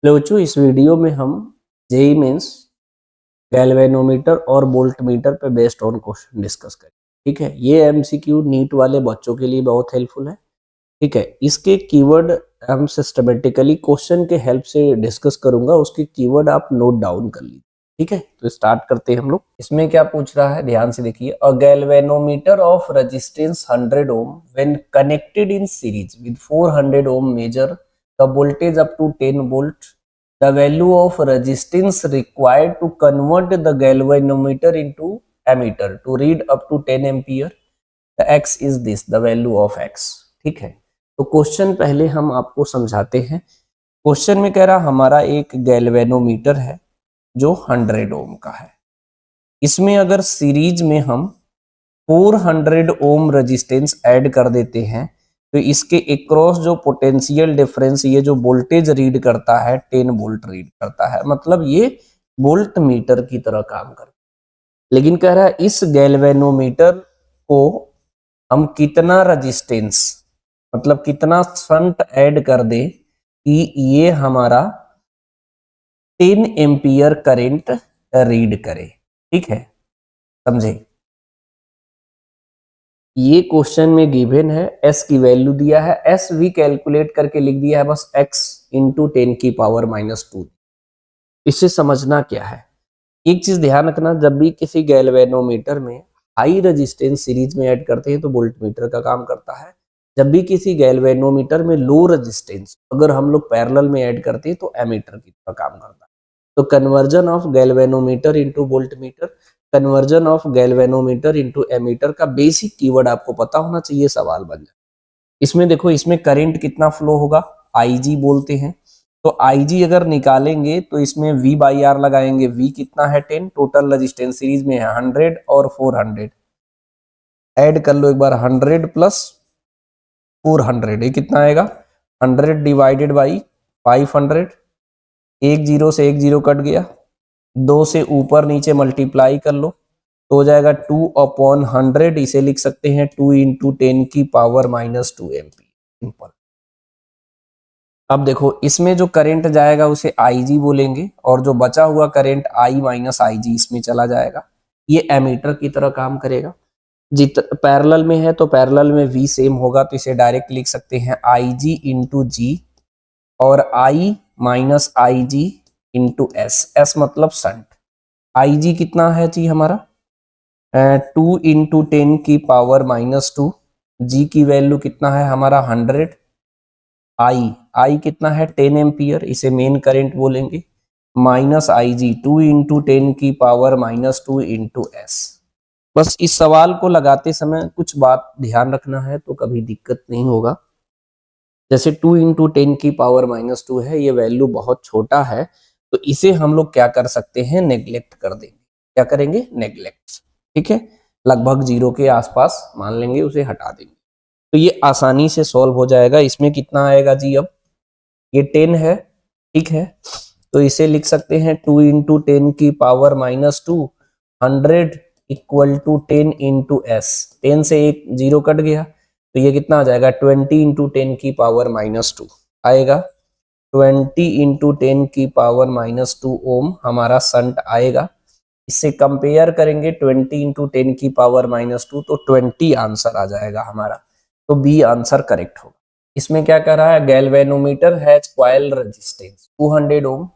बच्चों इस वीडियो में हम जेई मेंस गैल्वेनोमीटर और वोल्टमीटर पे बेस्ड ऑन क्वेश्चन डिस्कस करें। ठीक है, ये एमसीक्यू नीट वाले बच्चों के लिए बहुत हेल्पफुल है। ठीक है, इसके कीवर्ड हम सिस्टमेटिकली क्वेश्चन के हेल्प से डिस्कस करूंगा, उसके कीवर्ड आप नोट डाउन कर लीजिए। ठीक है, तो स्टार्ट करते हैं हम लोग। इसमें क्या पूछ रहा है, ध्यान से देखिए। A galvanometer of resistance 100 ohm when connected in series with 400 ohm measure the voltage up to 10 volt. The value of resistance required to convert the galvanometer into ammeter to read up to 10 ampere. The x is this, the value of x. ठीक है, तो question पहले हम आपको समझाते हैं। Question में कह रहा हमारा एक गैल्वेनोमीटर है जो 100 ओम का है। इसमें अगर सीरीज में हम 400 ओम रेजिस्टेंस ऐड कर देते हैं तो इसके अक्रॉस जो पोटेंशियल डिफरेंस, ये जो वोल्टेज रीड करता है 10 वोल्ट रीड करता है, मतलब ये वोल्ट मीटर की तरह काम करता है। लेकिन कह रहा है इस गैल्वेनोमीटर को हम कितना रेजिस्टेंस, मतलब कितना शंट ऐड कर दे कि ये हमारा 10 एम्पियर करंट रीड करे। ठीक है, समझे। ये क्वेश्चन में गिवन है, एस की वैल्यू दिया है, एस भी कैलकुलेट करके लिख दिया है बस, एक्स इंटू 10 की पावर -2। इससे समझना क्या है, एक चीज ध्यान रखना, जब भी किसी गैल्वेनोमीटर में हाई रेजिस्टेंस सीरीज में ऐड करते हैं तो वोल्टमीटर का काम करता है। जब भी किसी गैल्वेनोमीटर में लो रेजिस्टेंस अगर हम लोग पैरेलल में ऐड करते हैं तो एमीटर की तरह काम करता है। तो conversion of galvanometer into voltmeter, conversion of galvanometer into ammeter का बेसिक कीवर्ड आपको पता होना चाहिए, सवाल बन जाए। इसमें देखो, इसमें करंट कितना फ्लो होगा, आईजी बोलते हैं। तो आईजी अगर निकालेंगे तो इसमें V बाई आर लगाएंगे। V कितना है 10, टोटल रेजिस्टेंस सीरीज में है 100 और 400, ऐड कर लो एक बार, 100 प्लस 400, ये कितना आएगा 100 डिवाइडेड बाई 500। एक जीरो से एक जीरो कट गया, 2 से ऊपर नीचे मल्टीप्लाई कर लो तो हो जाएगा 2/100। इसे लिख सकते हैं 2 इंटू 10 की पावर -2 एम्पीयर, सिंपल। अब देखो, इसमें जो करंट जाएगा उसे IG बोलेंगे और जो बचा हुआ करंट I माइनस IG इसमें चला जाएगा। ये एमीटर की तरह काम करेगा। जित पैरेलल में है तो पैरेलल में V सेम होगा, तो इसे डायरेक्ट लिख सकते हैं IG इंटू जी और I minus IG into S. S मतलब शंट। IG कितना है जी हमारा 2 इंटू 10 की पावर -2। जी की वैल्यू कितना है हमारा 100। आई कितना है 10 एम्पियर, इसे मेन करंट बोलेंगे, माइनस IG 2 इंटू 10 की पावर -2 इंटू एस। बस इस सवाल को लगाते समय कुछ बात ध्यान रखना है तो कभी दिक्कत नहीं होगा। जैसे 2 इंटू 10 की पावर -2 है, ये वैल्यू बहुत छोटा है, तो इसे हम लोग क्या कर सकते हैं, नेग्लेक्ट कर देंगे। क्या करेंगे, नेग्लेक्ट। ठीक है, लगभग जीरो के आसपास मान लेंगे, उसे हटा देंगे तो ये आसानी से सॉल्व हो जाएगा। इसमें कितना आएगा जी, अब ये 10 है। ठीक है, तो इसे लिख सकते हैं 2 इंटू 10 की power -2, 100 equal to 10 into S. 10 से एक जीरो कट गया तो ये कितना आ जाएगा 20 इंटू 10 की पावर -2 आएगा। 20 इंटू 10 की पावर -2 ओम हमारा संट आएगा। इससे कंपेयर करेंगे 20 इंटू 10 की पावर -2 तो 20 आंसर आ जाएगा हमारा, तो बी आंसर करेक्ट होगा। इसमें क्या कह रहा है, galvanometer has coil resistance 200 ohm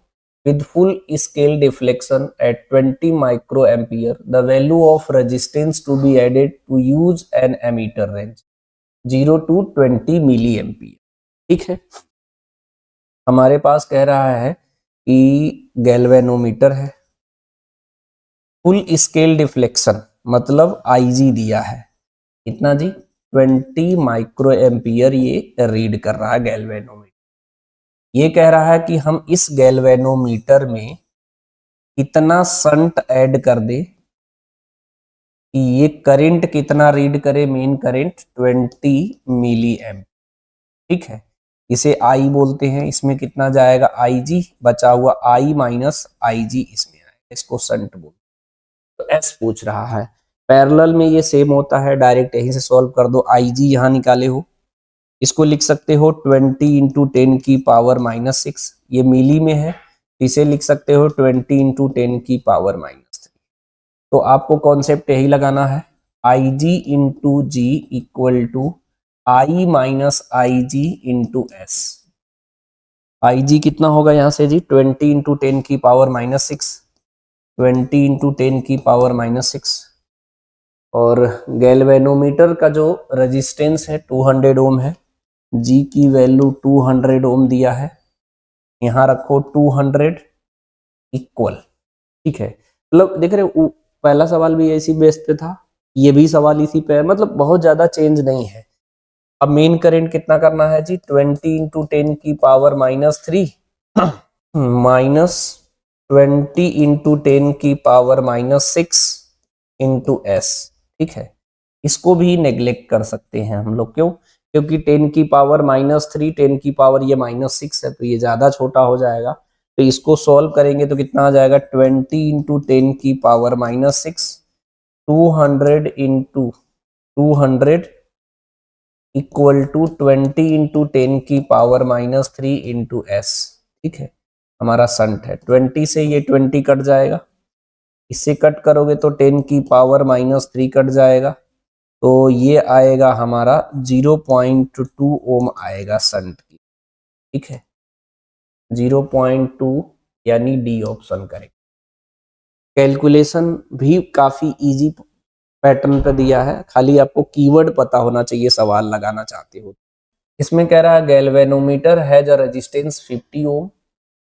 with full scale deflection at 20 microampere. The value of resistance to be added to use an ammeter range 0 to 20 milliampere. ठीक है, हमारे पास कह रहा है कि गैल्वेनोमीटर है, फुल स्केल डिफ्लेक्शन मतलब IG दिया है कितना जी 20 माइक्रो एम्पियर, ये रीड कर रहा है गैल्वेनोमीटर। ये कह रहा है कि हम इस गैल्वेनोमीटर में कितना शंट ऐड कर दे कि ये करंट कितना रीड करे, मेन करंट 20 मिली एम्प। ठीक है, इसे I बोलते हैं। इसमें कितना जाएगा IG, बचा हुआ I माइनस IG इसमें आएगा, इसको शंट बोलते हैं। तो S पूछ रहा है, पैरेलल में ये सेम होता है, डायरेक्ट यहीं से सॉल्व कर दो। IG यहाँ निकाले हो इसको लिख सकते हो 20 इंटू 10 की पावर -6, ये मिली में है, इसे लिख सकते हो 20 इंटू 10 की पावर -3। तो आपको कॉन्सेप्ट यही लगाना है, I G into G equal to I minus I G into S. I G कितना होगा यहाँ से जी, 20 इंटू 10 की पावर -6, 20 इंटू 10 की पावर -6। और गैल्वेनोमीटर का जो रेजिस्टेंस है 200 ओम है, जी की वैल्यू 200 ओम दिया है, यहाँ रखो 200 इक्वल, ठीक है। मतलब देख रहे हो पहला सवाल भी इसी बेस पे था, ये भी सवाल इसी पे है, मतलब बहुत ज्यादा चेंज नहीं है। अब मेन करंट कितना करना है जी, 20 इंटू 10 की पावर -3 माइनस 20 इंटू 10 की पावर -6 इंटू एस, ठीक है। इसको भी नेग्लेक्ट कर सकते हैं हम लोग, क्यों, क्योंकि 10 की पावर -3, 10 की पावर ये -6 है, तो ये ज्यादा छोटा हो जाएगा। तो इसको सॉल्व करेंगे तो कितना आ जाएगा, 20 इंटू 10 की power -6, 200 into 200 equal to 20 into 10 की पावर -3 इंटू एस, ठीक है। हमारा संट है, 20 से ये 20 कट जाएगा, इससे कट करोगे तो 10 की पावर -3 कट जाएगा, तो ये आएगा हमारा 0.2 ओम आएगा संट की, ठीक है, 0.2, यानी डी ऑप्शन करेक्ट। कैलकुलेशन भी काफी इजी पैटर्न पे दिया है, खाली आपको कीवर्ड पता होना चाहिए सवाल लगाना चाहते हो। इसमें कह रहा है galvanometer has a resistance 50 ohm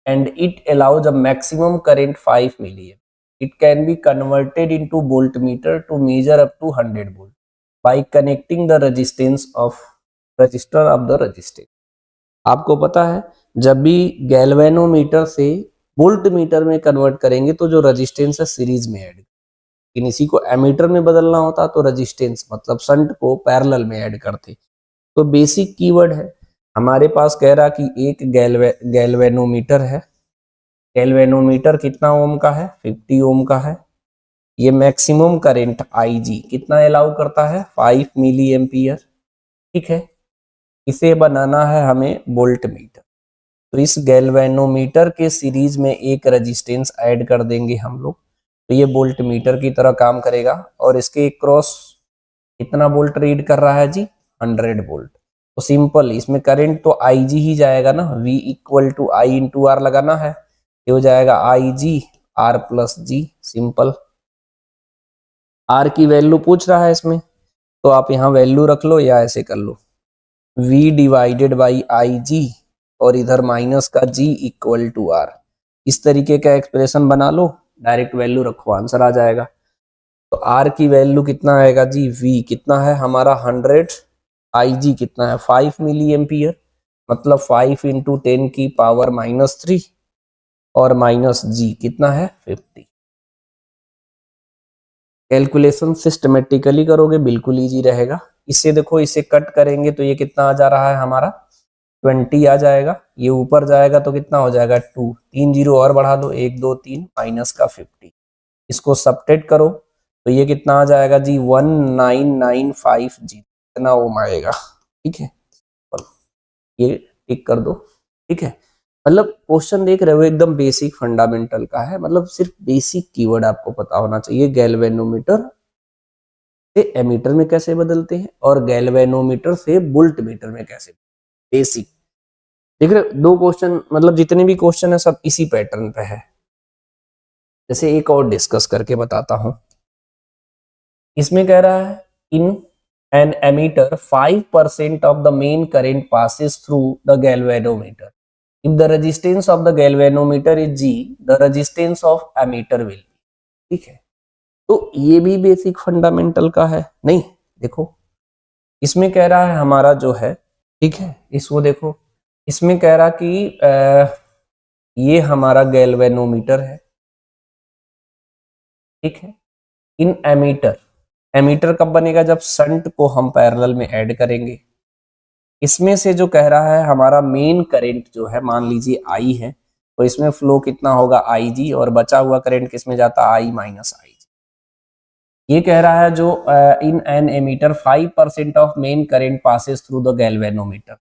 and it allows a maximum current 5 milliamp. It can be converted into voltmeter to measure up to 100 volt by connecting the resistance of resistor of the resistance. आपको पता है जब भी galvanometer से volt meter में convert करेंगे तो जो रेजिस्टेंस है सीरीज में ऐड, लेकिन इसी को एमीटर में बदलना होता तो रेजिस्टेंस मतलब शंट को पैरेलल में ऐड करते। तो बेसिक कीवर्ड है हमारे पास, कह रहा कि एक गैल्वेनोमीटर है, गैल्वेनोमीटर कितना ओम का है, 50 ओम का है, ये मैक्सिमम करंट Ig कितना अलाउ करता है, 5 मिली एम्पियर, ठीक है। इसे बनाना है हमें वोल्ट मीटर, तो इस गैल्वेनोमीटर के सीरीज में एक रेजिस्टेंस ऐड कर देंगे हम लोग, तो ये वोल्ट मीटर की तरह काम करेगा, और इसके क्रॉस कितना वोल्ट रीड कर रहा है जी, 100 वोल्ट। तो सिंपल इसमें करंट तो Ig ही जाएगा ना, V equal to I into R लगाना है, ये हो जाएगा Ig R plus G, simple. R की वैल्यू पूछ रहा है इसमें, तो आप यहाँ वैल्यू रख लो या ऐसे कर लो, V डिवाइडेड बाई Ig और इधर माइनस का G इक्वल टू R, इस तरीके का एक्सप्रेशन बना लो, डायरेक्ट वैल्यू रखो आंसर आ जाएगा। तो R की वैल्यू कितना आएगा जी, V कितना है हमारा 100, Ig कितना है 5 मिली एम्पियर, मतलब 5 इंटू 10 की पावर -3 और माइनस G कितना है 50। कैलकुलेशन सिस्टमेटिकली करोगे बिल्कुल इजी रहेगा। इससे देखो, इसे कट करेंगे तो ये कितना आ जा रहा है हमारा 20 आ जाएगा, ये ऊपर जाएगा तो कितना हो जाएगा 2, 3 जीरो और बढ़ा दो, 1 2 3 माइनस का 50, इसको सबट्रैक्ट करो तो ये कितना आ जाएगा जी 1995 जी, इतना ओम आएगा, ठीक है। ये टिक कर दो, ठीक है। मतलब क्वेश्चन देख रहे हो एकदम बेसिक फंडामेंटल का है, मतलब सिर्फ बेसिक कीवर्ड आपको पता होना चाहिए, गैल्वेनोमीटर से एमीटर में कैसे बदलते हैं और गैल्वेनोमीटर से वोल्ट मीटर में कैसे, बेसिक देख रहे हो। दो क्वेश्चन, मतलब जितने भी क्वेश्चन है सब इसी पैटर्न पे है। जैसे एक और डिस्कस करके बताता हूं, इसमें कह रहा है इन an emitter 5% of the main current passes through the galvanometer. If the resistance of the galvanometer is G, the resistance of emitter will be, ठीक है। तो ये भी बेसिक फंडामेंटल का है नहीं, देखो इसमें कह रहा है हमारा जो है, ठीक है, इसको देखो, इसमें कह रहा कि ये हमारा गैल्वेनोमीटर है, ठीक है। इन एमीटर, एमीटर कब बनेगा, जब शंट को हम पैरेलल में ऐड करेंगे। इसमें से जो कह रहा है हमारा मेन करंट जो है, मान लीजिए आई है, तो इसमें फ्लो कितना होगा Ig, और बचा हुआ करंट किसमें जाता है, I माइनस Ig। ये कह रहा है जो in an ammeter 5% of main current passes through the galvanometer,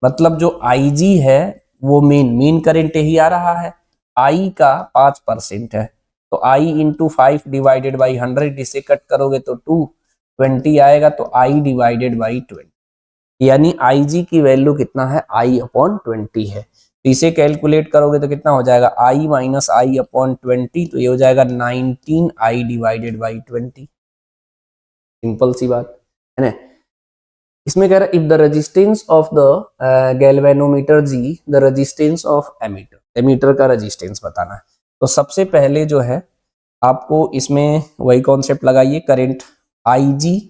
मतलब जो IG है वो मेन करंट ही आ रहा है, I का 5% है, तो I इंटू 5 डिवाइडेड बाई 100, इसे कट करोगे तो 220 आएगा, तो I डिवाइडेड बाई 20, यानी IG की वैल्यू कितना है, I अपॉन 20 है। तो इसे कैलकुलेट करोगे तो कितना हो जाएगा, I माइनस I अपॉन 20, तो ये हो जाएगा 19I डिवाइडेड बाई 20। सिंपल सी बात है ना। इसमें कह रहा है if the resistance of the galvanometer G the resistance of ammeter, ammeter का रेजिस्टेंस बताना है। तो सबसे पहले जो है आपको इसमें वही कॉन्सेप्ट लगाइए, current IG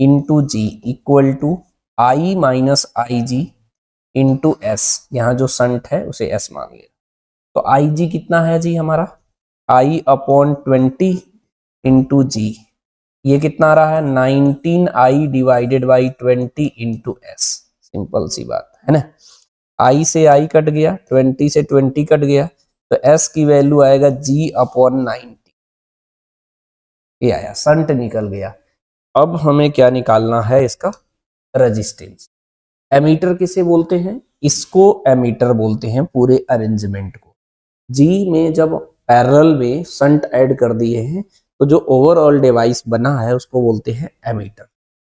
into G equal to I minus IG into S, यहाँ जो संट है उसे S मान लिया। तो IG कितना है जी हमारा, I अपॉन 20 इंटू जी, ये कितना आ रहा है 19I divided by 20 into S. Simple सी बात है ना, I से I कट गया, 20 से 20 कट गया, तो S की वैल्यू आएगा G अपॉन 90, ये आया, संट निकल गया। अब हमें क्या निकालना है, इसका रेजिस्टेंस। एमीटर किसे बोलते हैं, इसको एमीटर बोलते हैं पूरे अरेंजमेंट को। जी में जब पैरेलल में संट ऐड कर दिए हैं तो जो ओवरऑल डिवाइस बना है उसको बोलते हैं एमीटर,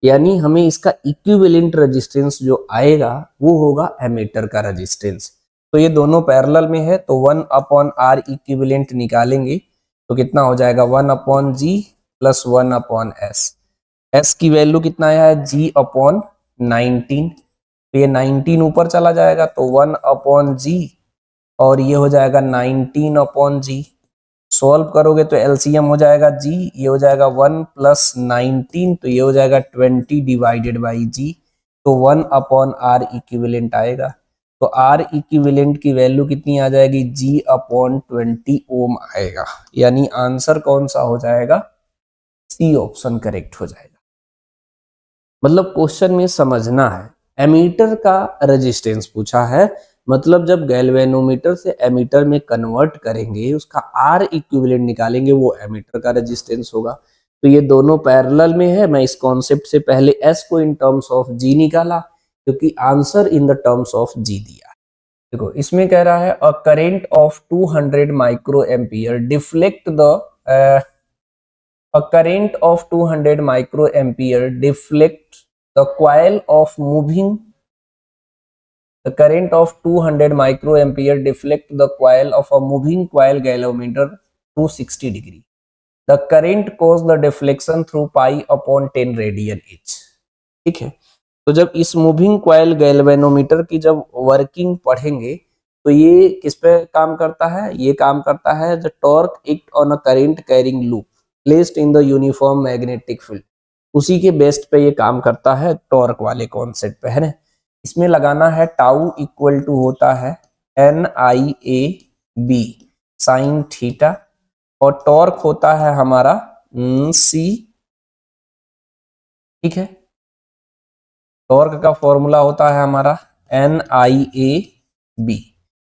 यानी हमें इसका इक्विवेलेंट रेजिस्टेंस जो आएगा वो होगा एमीटर का रेजिस्टेंस। तो ये दोनों पैरेलल में है, तो 1 अपॉन आर इक्विवेलेंट निकालेंगे तो कितना हो जाएगा 1 अपॉन जी प्लस 1 अपॉन एस। एस की वैल्यू कितना आया है, जी अपॉन 19, तो ये 19 ऊपर चला जाएगा तो 1 अपॉन जी, और ये हो जाएगा 19 अपॉन जी। सॉल्व करोगे तो एलसीएम हो जाएगा जी, ये हो जाएगा 1 प्लस 19, तो ये हो जाएगा 20 डिवाइडेड बाई जी, तो 1 अपॉन आर इक्विवेलेंट आएगा। तो आर इक्विवेलेंट की वैल्यू कितनी आ जाएगी, जी अपॉन 20 ओम आएगा, यानी आंसर कौन सा हो जाएगा, सी ऑप्शन करेक्ट हो जाएगा। मतलब क्वेश्चन में समझना है, एमीटर का रेजिस्टेंस पूछा है, मतलब जब गैल्वेनोमीटर से एमीटर में कन्वर्ट करेंगे उसका आर इक्विवेलेंट निकालेंगे, वो एमीटर का रेजिस्टेंस होगा। तो ये दोनों पैरेलल में है, मैं इस कॉन्सेप्ट से पहले एस को इन टर्म्स ऑफ जी निकाला क्योंकि answer in the terms of G दिया। देखो इसमें कह रहा है a current of 200 micro ampere deflect the a current of 200 microampere deflect the coil of moving the current of 200 microampere deflect the coil of a moving coil galvanometer to 60 degree. The current cause the deflection through pi upon 10 radian each. ठीक है, तो जब इस moving coil galvanometer की जब working पढ़ेंगे तो ये किस पे काम करता है, ये काम करता है the torque act on a current carrying loop placed in the uniform magnetic field, उसी के बेस्ट पे ये काम करता है, टॉर्क वाले कॉन्सेप्ट पे है ना। इसमें लगाना है टाउ इक्वल टू होता है NIA/B साइन थीटा, और टॉर्क होता है हमारा C, ठीक है। टॉर्क का फॉर्मूला होता है हमारा NIA/B,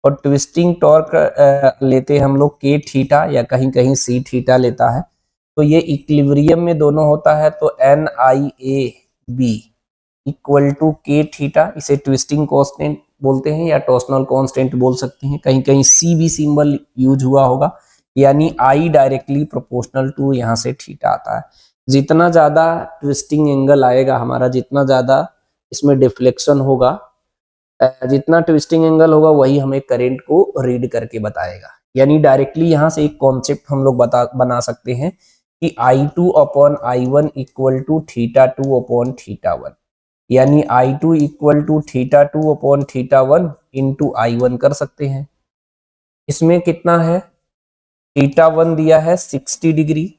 और ट्विस्टिंग टॉर्क लेते हैं हम लोग K थीटा या कहीं कहीं C थीटा लेता है, तो ये इक्विलिब्रियम में दोनों होता है, तो NIA/B equal to K theta, इसे ट्विस्टिंग कांस्टेंट बोलते हैं या टॉर्सनल कांस्टेंट बोल सकते हैं, कहीं कहीं C भी सिंबल यूज हुआ होगा, यानी I डायरेक्टली प्रोपोर्शनल टू यहाँ से थीटा आता है। जितना ज्यादा ट्विस्टिंग एंगल आएगा हमारा, जितना ज्यादा इसमें डिफ्लेक्शन होगा, जितना ट्विस्टिंग एंगल होगा वही हमें करंट को रीड करके बताएगा। यानी डायरेक्टली यहाँ से एक कॉन्सेप्ट हम लोग बना सकते हैं कि I2 upon I1 equal to θ2 upon θ1, यानी I2 equal to θ2 upon θ1 into I1 कर सकते हैं। इसमें कितना है, θ1 दिया है 60 डिग्री,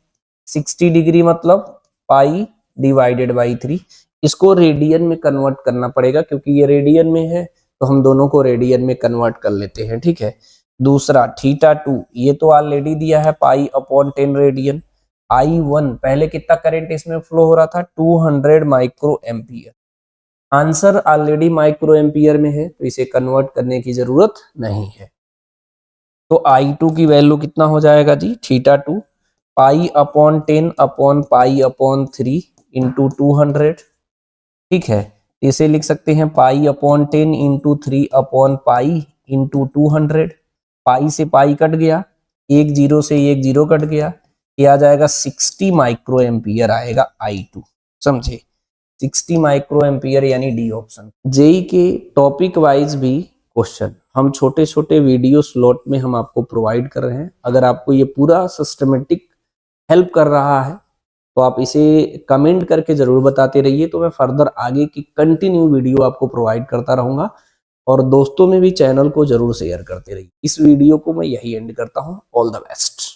60 डिग्री मतलब पाई डिवाइडेड बाई 3, इसको रेडियन में कन्वर्ट करना पड़ेगा क्योंकि ये रेडियन में है, तो हम दोनों को रेडियन में कन्वर्ट कर लेते हैं, ठीक है। दूसरा θ2 ये तो ऑलरेडी दिया है पाई अपॉन 10 रेडियन। I1 पहले कितना करंट इसमें फ्लो हो रहा था 200 micro ampere, answer already micro ampere में है तो इसे कन्वर्ट करने की जरूरत नहीं है। तो I2 की वैल्यू कितना हो जाएगा G, θ2 pi upon 10 upon pi upon 3 into 200, ठीक है। इसे लिख सकते हैं pi upon 10 into 3 upon pi into 200। Pi से पाई कट गया, एक जीरो से एक जीरो कट गया, ये आ जाएगा 60 माइक्रो एम्पियर आएगा I2, समझे। 60 माइक्रो एम्पियर यानी डी ऑप्शन। जेई के टॉपिक वाइज भी क्वेश्चन हम छोटे छोटे वीडियो स्लॉट में हम आपको प्रोवाइड कर रहे हैं। अगर आपको ये पूरा सिस्टमेटिक हेल्प कर रहा है तो आप इसे कमेंट करके जरूर बताते रहिए, तो मैं फर्दर आगे की कंटिन्यू वीडियो आपको प्रोवाइड करता रहूंगा। और दोस्तों में भी चैनल को जरूर शेयर करते रहिए। इस वीडियो को मैं यही एंड करता हूं। All the best.